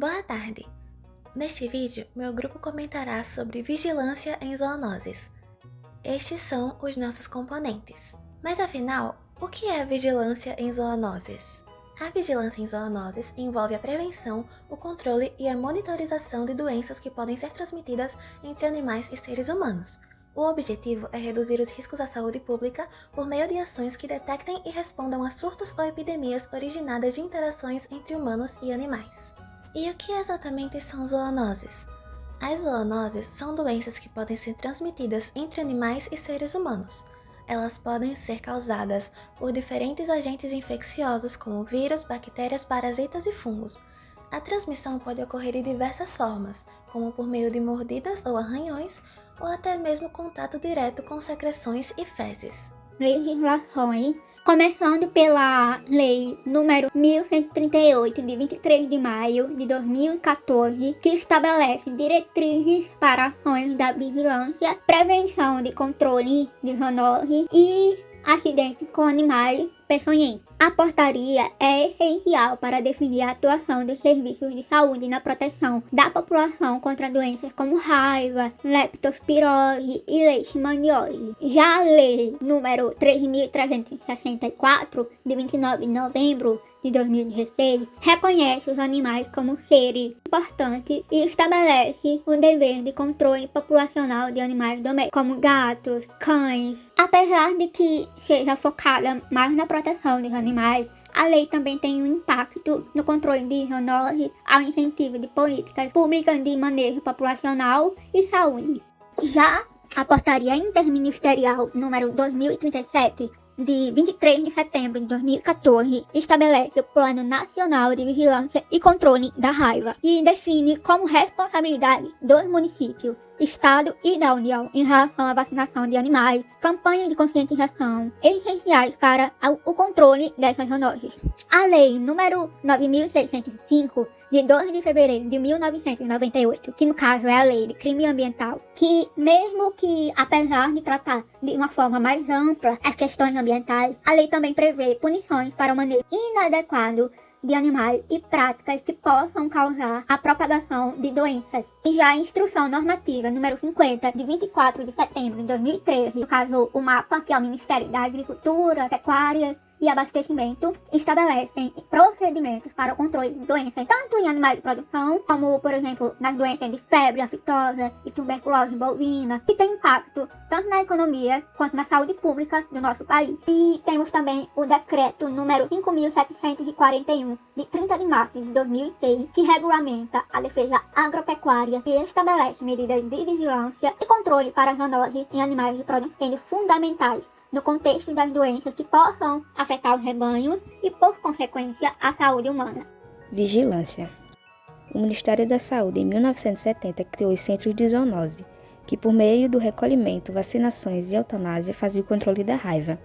Boa tarde! Neste vídeo, meu grupo comentará sobre vigilância em zoonoses. Estes são os nossos componentes. Mas afinal, o que é vigilância em zoonoses? A vigilância em zoonoses envolve a prevenção, o controle e a monitorização de doenças que podem ser transmitidas entre animais e seres humanos. O objetivo é reduzir os riscos à saúde pública por meio de ações que detectem e respondam a surtos ou epidemias originadas de interações entre humanos e animais. E o que exatamente são zoonoses? As zoonoses são doenças que podem ser transmitidas entre animais e seres humanos. Elas podem ser causadas por diferentes agentes infecciosos como vírus, bactérias, parasitas e fungos. A transmissão pode ocorrer de diversas formas, como por meio de mordidas ou arranhões, ou até mesmo contato direto com secreções e fezes. Legislações, começando pela Lei número 1138, de 23 de maio de 2014, que estabelece diretrizes para ações da vigilância, prevenção de controle de zoonose e acidentes com animais peçonhentos. A portaria é essencial para definir a atuação dos serviços de saúde na proteção da população contra doenças como raiva, leptospirose e leishmaniose. Já a Lei número 3.364, de 29 de novembro de 2016, reconhece os animais como seres importantes e estabelece o dever de controle populacional de animais domésticos, como gatos, cães. Apesar de que seja focada mais na proteção dos animais, a lei também tem um impacto no controle de zoonose ao incentivo de políticas públicas de manejo populacional e saúde. Já a Portaria Interministerial número 2037, de 23 de setembro de 2014, estabelece o Plano Nacional de Vigilância e Controle da Raiva e define como responsabilidade dos municípios, Estado e da União em relação à vacinação de animais, campanhas de conscientização essenciais para o controle dessas zoonoses. A Lei número 9.605, de 12 de fevereiro de 1998, que no caso é a Lei de Crime Ambiental, que mesmo que, apesar de tratar de uma forma mais ampla as questões ambientais, a lei também prevê punições para o manejo inadequado de animais e práticas que possam causar a propagação de doenças. E já a Instrução Normativa número 50, de 24 de setembro de 2013, no caso o MAPA, que é o Ministério da Agricultura, Pecuária e Abastecimento, estabelecem procedimentos para o controle de doenças tanto em animais de produção, como, por exemplo, nas doenças de febre aftosa e tuberculose bovina, que tem impacto tanto na economia quanto na saúde pública do nosso país. E temos também o decreto número 5.741, de 30 de março de 2006, que regulamenta a defesa agropecuária e estabelece medidas de vigilância e controle para zoonose em animais de produção, sendo fundamentais no contexto das doenças que possam afetar os rebanhos e, por consequência, a saúde humana. Vigilância. O Ministério da Saúde, em 1970, criou os Centros de Zoonose, que por meio do recolhimento, vacinações e eutanásia fazia o controle da raiva.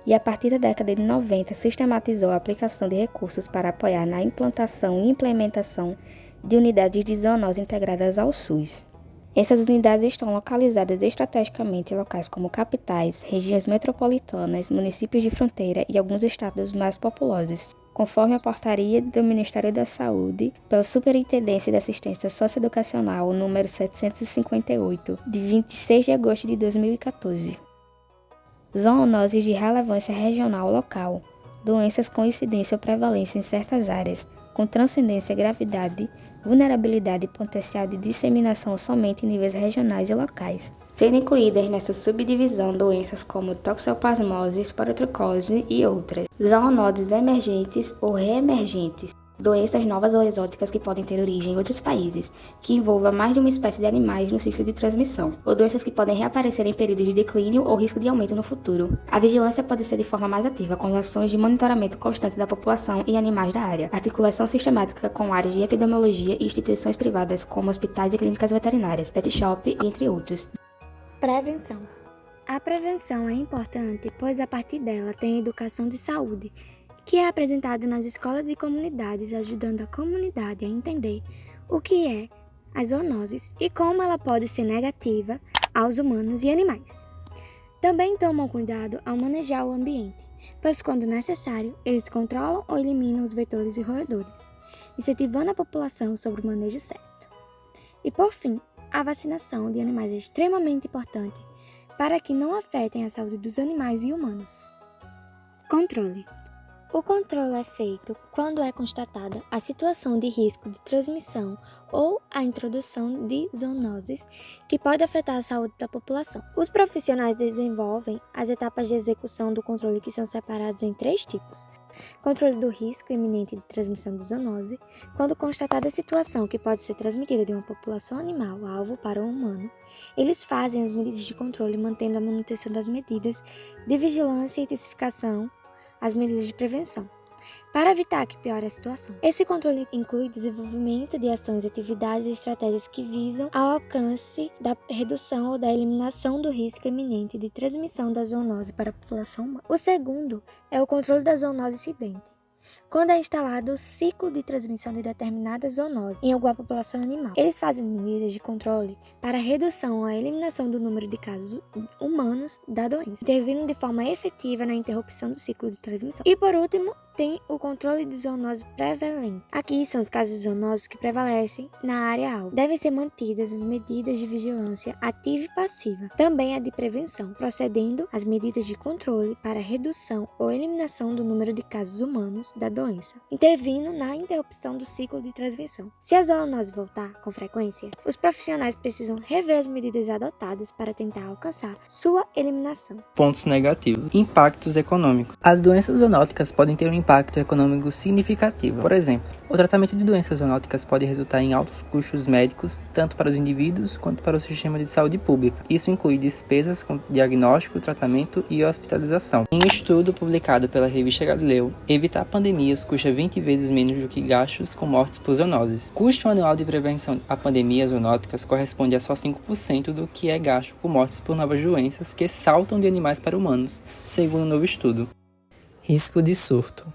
E a partir da década de 90, sistematizou a aplicação de recursos para apoiar na implantação e implementação de unidades de zoonose integradas ao SUS. Essas unidades estão localizadas estrategicamente em locais como capitais, regiões metropolitanas, municípios de fronteira e alguns estados mais populosos, conforme a portaria do Ministério da Saúde, pela Superintendência de Assistência Socioeducacional número 758, de 26 de agosto de 2014. Zoonoses de relevância regional ou local, doenças com incidência ou prevalência em certas áreas, com transcendência, gravidade, vulnerabilidade e potencial de disseminação somente em níveis regionais e locais, sendo incluídas nessa subdivisão doenças como toxoplasmose, esporotricose e outras, zoonoses emergentes ou reemergentes, doenças novas ou exóticas que podem ter origem em outros países, que envolvam mais de uma espécie de animais no ciclo de transmissão, ou doenças que podem reaparecer em períodos de declínio ou risco de aumento no futuro. A vigilância pode ser de forma mais ativa, com ações de monitoramento constante da população e animais da área, articulação sistemática com áreas de epidemiologia e instituições privadas como hospitais e clínicas veterinárias, pet shop, entre outros. Prevenção. A prevenção é importante, pois a partir dela tem a educação de saúde, que é apresentada nas escolas e comunidades, ajudando a comunidade a entender o que é as zoonoses e como ela pode ser negativa aos humanos e animais. Também tomam cuidado ao manejar o ambiente, pois quando necessário, eles controlam ou eliminam os vetores e roedores. incentivando a população sobre o manejo certo. E por fim, a vacinação de animais é extremamente importante para que não afetem a saúde dos animais e humanos. Controle. O controle é feito quando é constatada a situação de risco de transmissão ou a introdução de zoonoses que pode afetar a saúde da população. Os profissionais desenvolvem as etapas de execução do controle que são separadas em 3 tipos. Controle do risco iminente de transmissão de zoonose, quando constatada a situação que pode ser transmitida de uma população animal alvo para o humano, eles fazem as medidas de controle mantendo a manutenção das medidas de vigilância e intensificação as medidas de prevenção, para evitar que piore a situação. Esse controle inclui desenvolvimento de ações, atividades e estratégias que visam ao alcance da redução ou da eliminação do risco iminente de transmissão da zoonose para a população humana. O segundo é o controle da zoonose incidente, quando é instalado o ciclo de transmissão de determinada zoonose em alguma população animal. Eles fazem medidas de controle para a redução ou a eliminação do número de casos humanos da doença, intervindo de forma efetiva na interrupção do ciclo de transmissão. E por último, tem o controle de zoonose prevalente. Aqui são os casos de zoonoses que prevalecem na área alvo. Devem ser mantidas as medidas de vigilância ativa e passiva, também a de prevenção, procedendo às medidas de controle para a redução ou eliminação do número de casos humanos da doença, intervindo na interrupção do ciclo de transmissão. Se a zoonose voltar com frequência, os profissionais precisam rever as medidas adotadas para tentar alcançar sua eliminação. Pontos negativos. Impactos econômicos. As doenças zoonóticas podem ter um impacto econômico significativo. Por exemplo, o tratamento de doenças zoonóticas pode resultar em altos custos médicos, tanto para os indivíduos quanto para o sistema de saúde pública. Isso inclui despesas com diagnóstico, tratamento e hospitalização. Em um estudo publicado pela revista Galileu, evitar pandemias custa 20 vezes menos do que gastos com mortes por zoonoses. O custo anual de prevenção a pandemias zoonóticas corresponde a só 5% do que é gasto com mortes por novas doenças que saltam de animais para humanos, segundo um novo estudo. Risco de surto.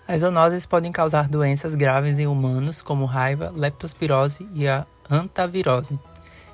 As zoonoses podem causar doenças graves em humanos, como raiva, leptospirose e a hantavirose,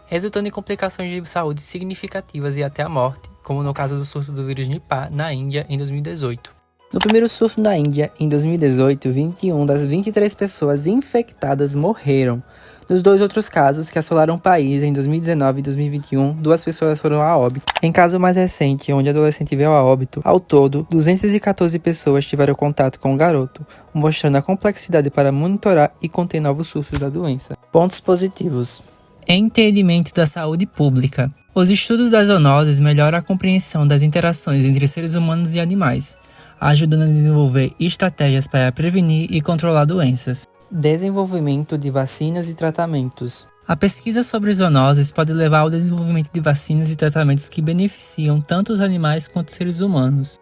resultando em complicações de saúde significativas e até a morte, como no caso do surto do vírus Nipah na Índia em 2018. No primeiro surto na Índia, em 2018, 21 das 23 pessoas infectadas morreram. Nos 2 outros casos que assolaram o país em 2019 e 2021, 2 pessoas foram a óbito. Em caso mais recente, onde a adolescente veio a óbito, ao todo, 214 pessoas tiveram contato com o garoto, mostrando a complexidade para monitorar e conter novos surtos da doença. Pontos positivos. Entendimento da saúde pública. Os estudos das zoonoses melhoram a compreensão das interações entre seres humanos e animais, ajudando a desenvolver estratégias para prevenir e controlar doenças. Desenvolvimento de vacinas e tratamentos. A pesquisa sobre zoonoses pode levar ao desenvolvimento de vacinas e tratamentos que beneficiam tanto os animais quanto os seres humanos.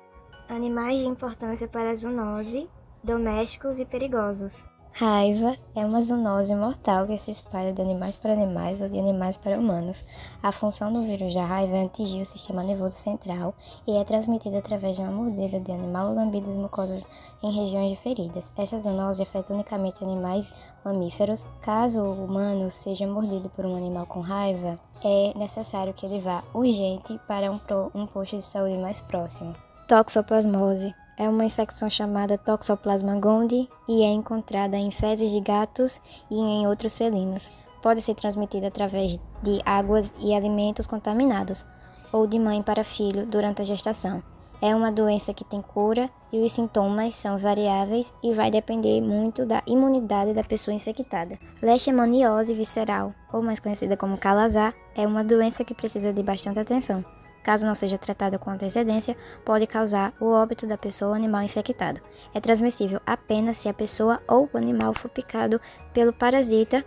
Animais de importância para a zoonose, domésticos e perigosos. Raiva é uma zoonose mortal que se espalha de animais para animais ou de animais para humanos. A função do vírus da raiva é atingir o sistema nervoso central e é transmitida através de uma mordida de animal ou lambidas mucosas em regiões de feridas. Esta zoonose afeta unicamente animais mamíferos. Caso o humano seja mordido por um animal com raiva, é necessário que ele vá urgente para um posto de saúde mais próximo. Toxoplasmose é uma infecção chamada Toxoplasma gondii e é encontrada em fezes de gatos e em outros felinos. Pode ser transmitida através de águas e alimentos contaminados, ou de mãe para filho durante a gestação. É uma doença que tem cura e os sintomas são variáveis e vai depender muito da imunidade da pessoa infectada. Leishmaniose visceral, ou mais conhecida como calazar, é uma doença que precisa de bastante atenção. Caso não seja tratada com antecedência, pode causar o óbito da pessoa ou animal infectado. É transmissível apenas se a pessoa ou o animal for picado pelo parasita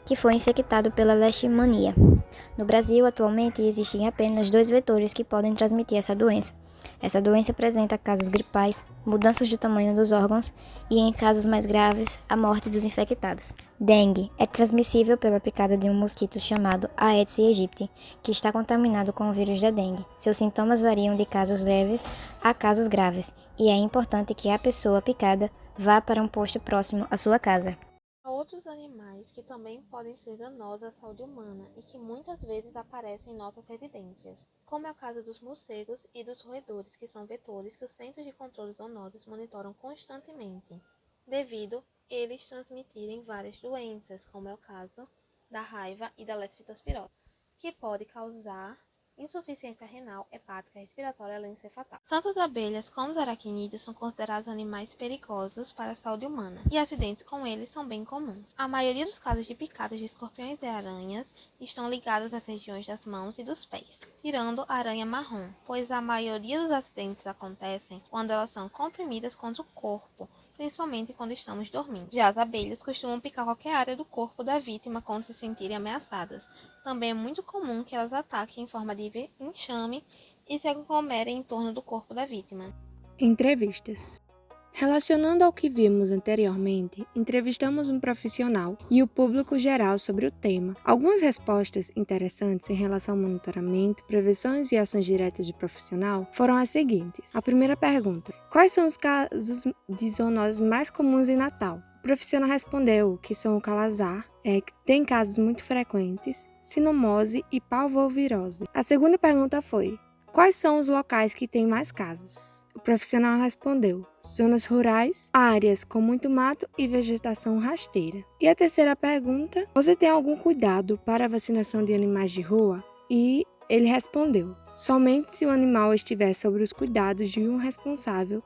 que foi infectado pela leishmania. No Brasil, atualmente, existem apenas 2 vetores que podem transmitir essa doença. Essa doença apresenta casos gripais, mudanças de tamanho dos órgãos e, em casos mais graves, a morte dos infectados. Dengue é transmissível pela picada de um mosquito chamado Aedes aegypti, que está contaminado com o vírus da dengue. Seus sintomas variam de casos leves a casos graves, e é importante que a pessoa picada vá para um posto próximo à sua casa. Há outros animais que também podem ser danosos à saúde humana e que muitas vezes aparecem em nossas residências, como é o caso dos morcegos e dos roedores, que são vetores que os Centros de Controle de Zoonoses monitoram constantemente, devido eles transmitirem várias doenças, como é o caso da raiva e da leptospirose, que pode causar insuficiência renal, hepática, respiratória, além de ser fatal. Tanto as abelhas como os aracnídeos são considerados animais perigosos para a saúde humana, e acidentes com eles são bem comuns. A maioria dos casos de picadas de escorpiões e aranhas estão ligados às regiões das mãos e dos pés, tirando a aranha marrom, pois a maioria dos acidentes acontecem quando elas são comprimidas contra o corpo, principalmente quando estamos dormindo. Já as abelhas costumam picar qualquer área do corpo da vítima quando se sentirem ameaçadas. Também é muito comum que elas ataquem em forma de enxame e se aglomerem em torno do corpo da vítima. Entrevistas. Relacionando ao que vimos anteriormente, entrevistamos um profissional e o público geral sobre o tema. Algumas respostas interessantes em relação ao monitoramento, prevenções e ações diretas de profissional foram as seguintes. A primeira pergunta: quais são os casos de zoonose mais comuns em Natal? O profissional respondeu que são o calazar, que tem casos muito frequentes, sinomose e parvovirose. A segunda pergunta foi: quais são os locais que têm mais casos? O profissional respondeu: zonas rurais, áreas com muito mato e vegetação rasteira. E a terceira pergunta: você tem algum cuidado para a vacinação de animais de rua? E ele respondeu: somente se o animal estiver sob os cuidados de um responsável.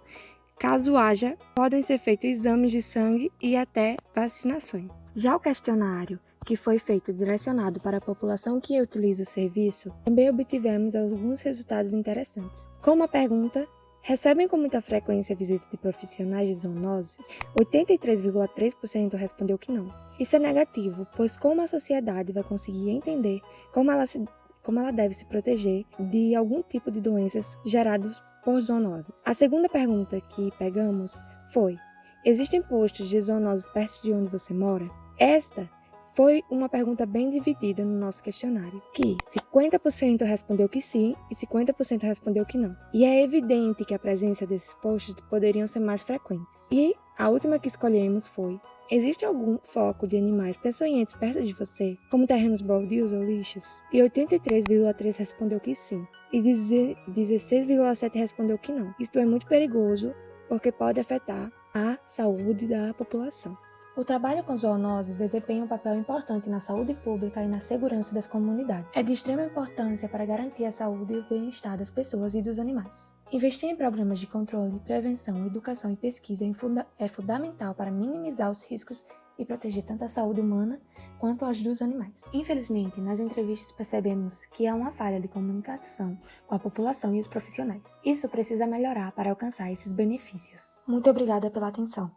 Caso haja, podem ser feitos exames de sangue e até vacinações. Já o questionário, que foi feito direcionado para a população que utiliza o serviço, também obtivemos alguns resultados interessantes. Como a pergunta: recebem com muita frequência a visita de profissionais de zoonoses? 83,3% respondeu que não. Isso é negativo, pois como a sociedade vai conseguir entender como ela deve se proteger de algum tipo de doenças geradas por zoonoses? A segunda pergunta que pegamos foi: existem postos de zoonoses perto de onde você mora? Esta foi uma pergunta bem dividida no nosso questionário, que 50% respondeu que sim e 50% respondeu que não. E é evidente que a presença desses postos poderiam ser mais frequentes. E a última que escolhemos foi: existe algum foco de animais peçonhentos perto de você, como terrenos baldios ou lixos? E 83,3% respondeu que sim, e 16,7% respondeu que não. Isto é muito perigoso, porque pode afetar a saúde da população. O trabalho com zoonoses desempenha um papel importante na saúde pública e na segurança das comunidades. É de extrema importância para garantir a saúde e o bem-estar das pessoas e dos animais. Investir em programas de controle, prevenção, educação e pesquisa é fundamental para minimizar os riscos e proteger tanto a saúde humana quanto as dos animais. Infelizmente, nas entrevistas percebemos que há uma falha de comunicação com a população e os profissionais. Isso precisa melhorar para alcançar esses benefícios. Muito obrigada pela atenção.